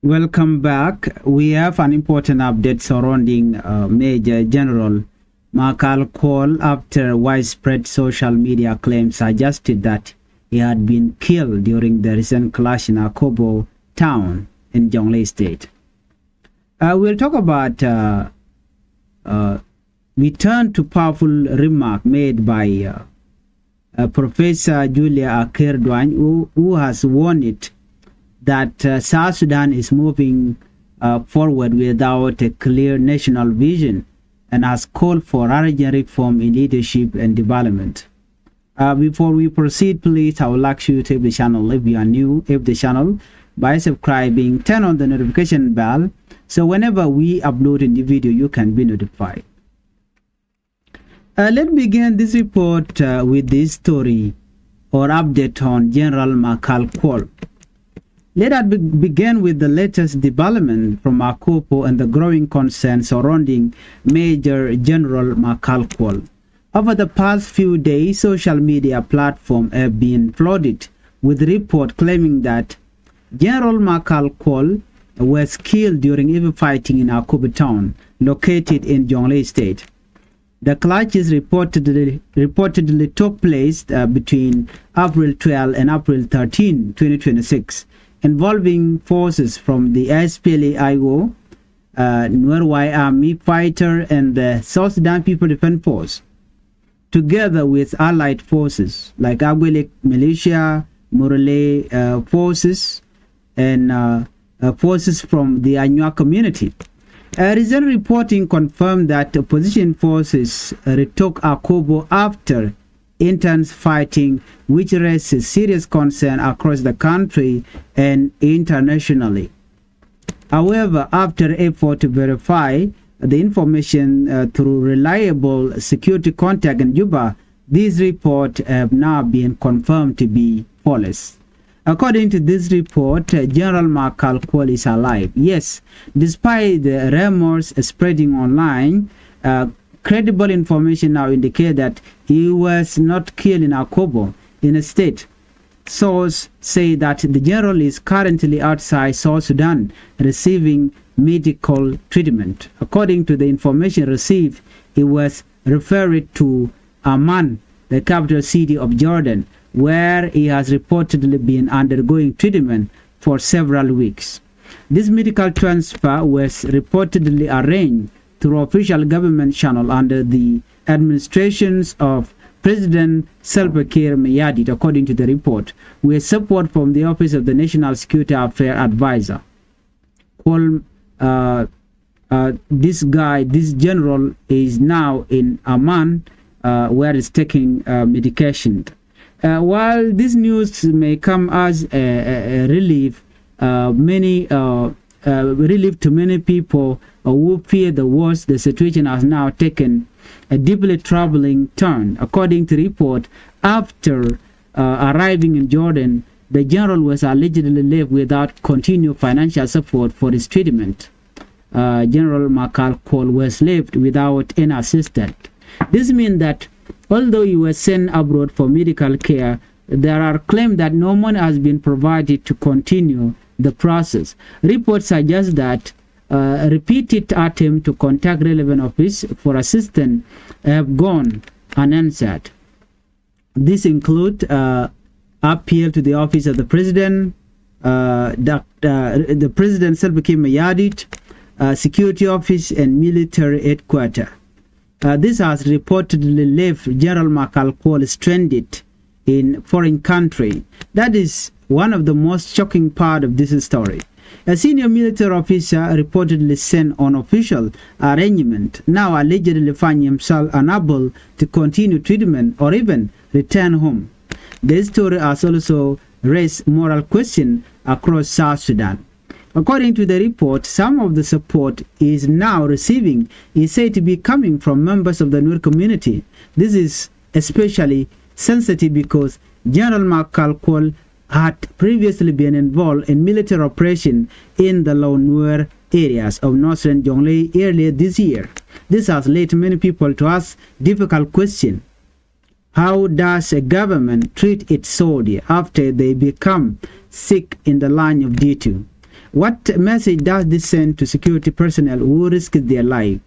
Welcome back. We have an important update surrounding Major General Makal Kuol after widespread social media claims suggested that he had been killed during the recent clash in Akobo town in Jonglei State. We'll talk about return to powerful remark made by Professor Julia Akerdwan, who has warned it that South Sudan is moving forward without a clear national vision and has called for urgent reform in leadership and development. Before we proceed, please, I would like you to tap the channel if you are new, the channel by subscribing, turn on the notification bell, so whenever we upload a new video, you can be notified. Let's begin this report with this story or update on General Makal Kuol. Let us begin with the latest development from Akobo and the growing concern surrounding Major General Makal Kuol. Over the past few days, social media platforms have been flooded with reports claiming that General Makal Kuol was killed during heavy fighting in Akobo town, located in Jonglei State. The clashes reportedly took place between April 12 and April 13, 2026. Involving forces from the SPLA-IO, Nuer Army Fighter, and the South Sudan People Defense Force, together with allied forces like Agwelek Militia, Murale forces, and forces from the Anywa community. Recent reporting confirmed that opposition forces retook Akobo after intense fighting, which raises serious concern across the country and internationally. However, after effort to verify the information through reliable security contact in Juba, these reports have now been confirmed to be false. According to this report, General Makal Kuol is alive. Yes, despite the rumors spreading online, credible information now indicates that he was not killed in Akobo. Instead, sources say that the general is currently outside South Sudan receiving medical treatment. According to the information received, he was referred to Amman, the capital city of Jordan, where he has reportedly been undergoing treatment for several weeks. This medical transfer was reportedly arranged through official government channel under the administrations of President Salva Kiir Mayardit, according to the report, with support from the Office of the National Security Affairs Advisor. This general is now in Amman, where he's taking medication. While this news may come as a relief, relief to many people who fear the worst, the situation has now taken a deeply troubling turn. According to report, after arriving in Jordan, the general was allegedly left without continued financial support for his treatment. General Makal Kuol was left without any assistance. This means that although he was sent abroad for medical care, there are claims that no money has been provided to continue the process. Reports suggest that repeated attempts to contact relevant office for assistance have gone unanswered. This include appeal to the office of the president, the president Salva Kiir Mayardit, security office, and military headquarters. This has reportedly left General Makal Kuol stranded in foreign country. That is one of the most shocking part of this story. A senior military officer reportedly sent on official arrangement now allegedly find himself unable to continue treatment or even return home. This story has also raised moral questions across South Sudan. According to the report, some of the support he is now receiving is said to be coming from members of the Nuer community. This is especially sensitive because General Makal Kuol had previously been involved in military operation in the Low Nuer areas of northern Jonglei earlier this year. This has led many people to ask difficult questions. How does a government treat its soldiers after they become sick in the line of duty? What message does this send to security personnel who risk their life?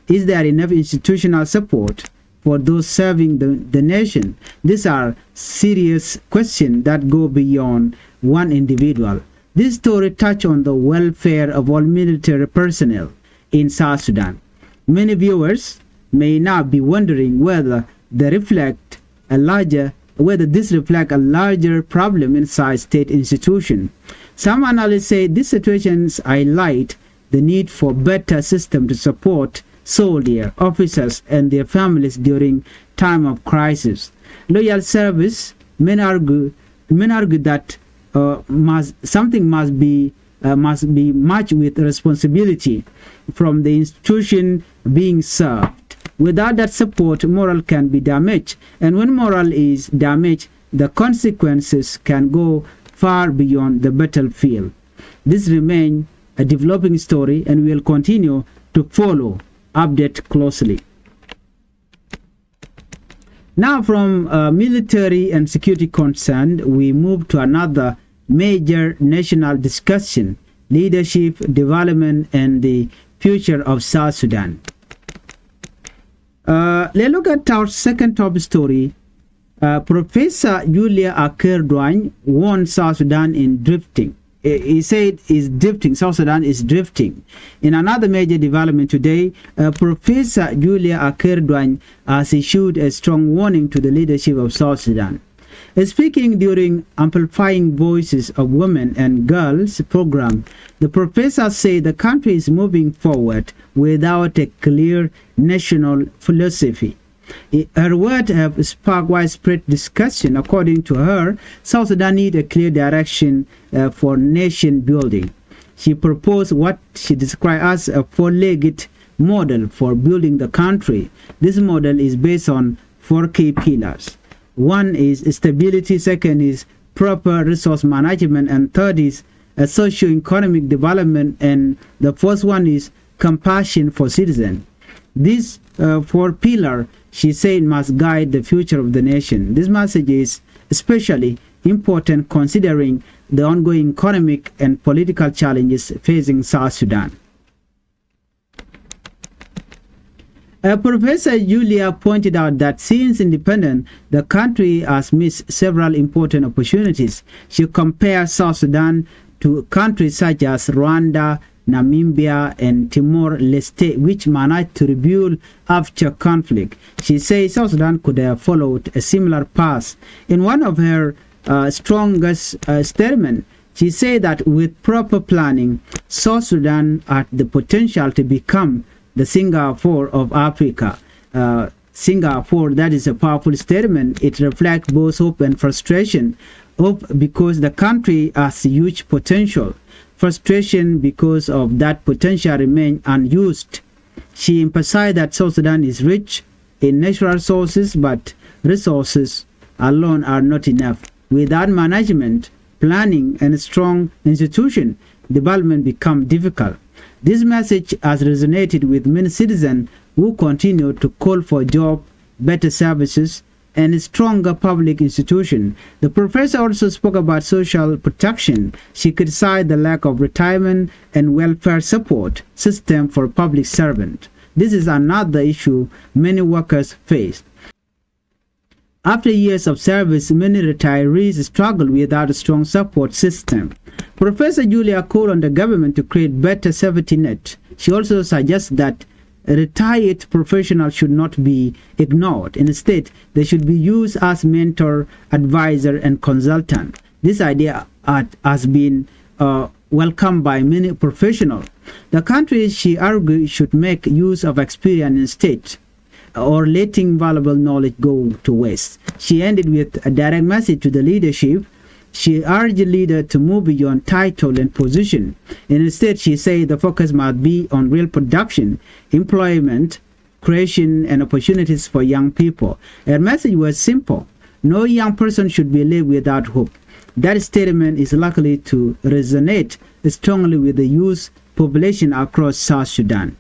Is there enough institutional support for those serving the nation? These are serious questions that go beyond one individual. This story touches on the welfare of all military personnel in South Sudan. Many viewers may now be wondering whether this reflects a larger problem inside state institutions. Some analysts say these situations highlight the need for better system to support soldiers, officers, and their families during time of crisis. Loyal service, men argue that something must be matched with responsibility from the institution being served. Without that support, morale can be damaged, and when morale is damaged, the consequences can go far beyond the battlefield. This remains a developing story, and we will continue to follow update closely. Now, from military and security concern, we move to another major national discussion: leadership, development, and the future of South Sudan. Let's look at our second top story. Professor Julia Akerduany warned South Sudan in drifting. He said South Sudan is drifting. In another major development today, Professor Julia Akerduany has issued a strong warning to the leadership of South Sudan. Speaking during Amplifying Voices of Women and Girls program, the professor said the country is moving forward without a clear national philosophy. Her words have sparked widespread discussion. According to her, South Sudan needs a clear direction for nation building. She proposed what she described as a four-legged model for building the country. This model is based on 4 key pillars. One is stability, second is proper resource management, and third is a socio-economic development, and the fourth one is compassion for citizens. These 4 pillars, she said, must guide the future of the nation. This message is especially important considering the ongoing economic and political challenges facing South Sudan. Professor Julia pointed out that since independence, the country has missed several important opportunities. She compared South Sudan to countries such as Rwanda, Namibia, and Timor-Leste, which managed to rebuild after conflict. She says South Sudan could have followed a similar path. In one of her strongest statements, she said that with proper planning, South Sudan had the potential to become the Singapore of Africa. Singapore, that is a powerful statement. It reflects both hope and frustration. Hope because the country has huge potential. Frustration because of that potential remains unused. She emphasized that South Sudan is rich in natural resources, but resources alone are not enough. Without management, planning, and a strong institution, development becomes difficult. This message has resonated with many citizens who continue to call for jobs, better services, and a stronger public institution. The professor also spoke about social protection. She criticized the lack of retirement and welfare support system for public servants. This is another issue many workers face. After years of service, many retirees struggle without a strong support system. Professor Julia called on the government to create better safety net. She also suggests that retired professionals should not be ignored. Instead, they should be used as mentor, advisor, and consultant. This idea has been welcomed by many professionals. The country, she argued, should make use of experience instead, or letting valuable knowledge go to waste. She ended with a direct message to the leadership. She urged leaders to move beyond title and position. And instead, she said the focus must be on real production, employment, creation, and opportunities for young people. Her message was simple: no young person should be left without hope. That statement is likely to resonate strongly with the youth population across South Sudan.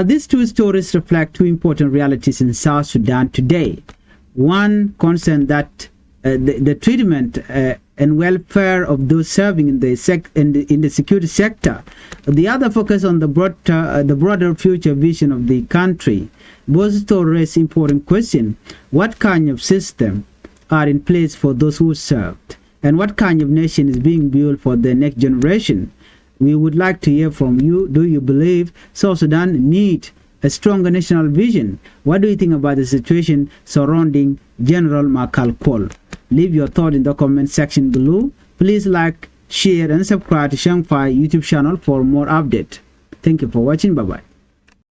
These 2 stories reflect 2 important realities in South Sudan today. One concern that the treatment and welfare of those serving in the security sector. The other focus on the broader future vision of the country. Both stories raise important question: what kind of system are in place for those who served, and what kind of nation is being built for the next generation? We would like to hear from you. Do you believe South Sudan needs a stronger national vision? What do you think about the situation surrounding General Makal Kuol? Leave your thought in the comment section below. Please like, share, and subscribe to Changfied YouTube channel for more updates. Thank you for watching. Bye-bye.